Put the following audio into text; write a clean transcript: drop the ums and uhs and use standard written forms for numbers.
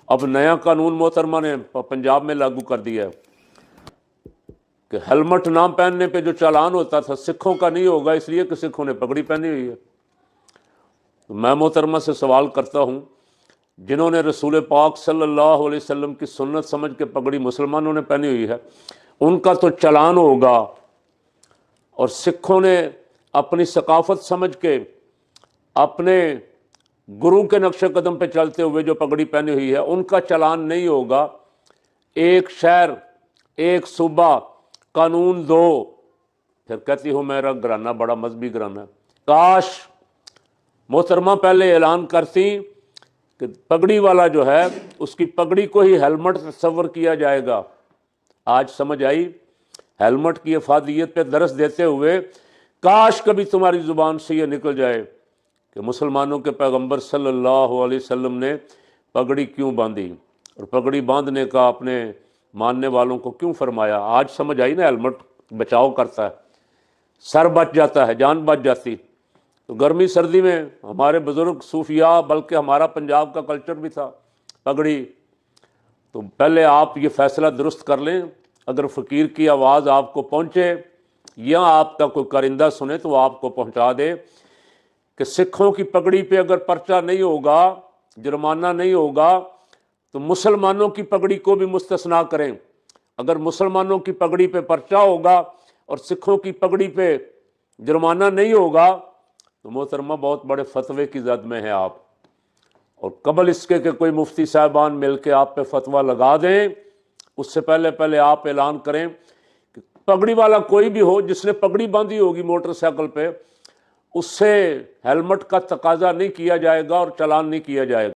अब नया कानून मोहतरमा ने पंजाब में लागू कर दिया है कि हेलमेट ना पहनने पे जो चालान होता था सिखों का नहीं होगा, इसलिए कि सिखों ने पगड़ी पहनी हुई है। तो मैं मोहतरमा से सवाल करता हूँ, जिन्होंने रसूल पाक सल्लल्लाहु अलैहि वसल्लम की सुन्नत समझ के पगड़ी मुसलमानों ने पहनी हुई है, उनका तो चालान होगा, और सिखों ने अपनी सकाफत समझ के अपने गुरु के नक्शे कदम पे चलते हुए जो पगड़ी पहनी हुई है उनका चालान नहीं होगा। एक शहर, एक सूबा, कानून दो। फिर कहती हूँ मेरा घराना बड़ा मजहबी घराना है। काश मोहतरमा पहले ऐलान करती कि पगड़ी वाला जो है उसकी पगड़ी को ही हेलमेट तस्वर किया जाएगा। आज समझ आई हेलमेट की अफादियत पे दरस देते हुए। काश कभी तुम्हारी ज़ुबान से ये निकल जाए कि मुसलमानों के पैगंबर सल्लल्लाहु अलैहि वसल्लम ने पगड़ी क्यों बांधी और पगड़ी बांधने का अपने मानने वालों को क्यों फरमाया। आज समझ आई ना, हेलमेट बचाव करता है, सर बच जाता है, जान बच जाती। तो गर्मी सर्दी में हमारे बुज़ुर्ग सूफिया, बल्कि हमारा पंजाब का कल्चर भी था पगड़ी। तो पहले आप ये फ़ैसला दुरुस्त कर लें, अगर फ़कीर की आवाज़ आपको पहुँचे या आपका कोई कारिंदा सुने तो आपको पहुँचा दे कि सिखों की पगड़ी पे अगर पर्चा नहीं होगा, जुर्माना नहीं होगा, तो मुसलमानों की पगड़ी को भी मुस्तस्ना करें। अगर मुसलमानों की पगड़ी पे पर्चा होगा और सिखों की पगड़ी पे जुर्माना नहीं होगा तो मोहतरमा बहुत बड़े फतवे की जद में है आप। और कबल इसके कि कोई मुफ्ती साहबान मिल के आप पे फतवा लगा दें, उससे पहले पहले आप ऐलान करें कि पगड़ी वाला कोई भी हो जिसने पगड़ी बांधी होगी मोटरसाइकिल पे, उससे हेलमेट का तकाजा नहीं किया जाएगा और चालान नहीं किया जाएगा।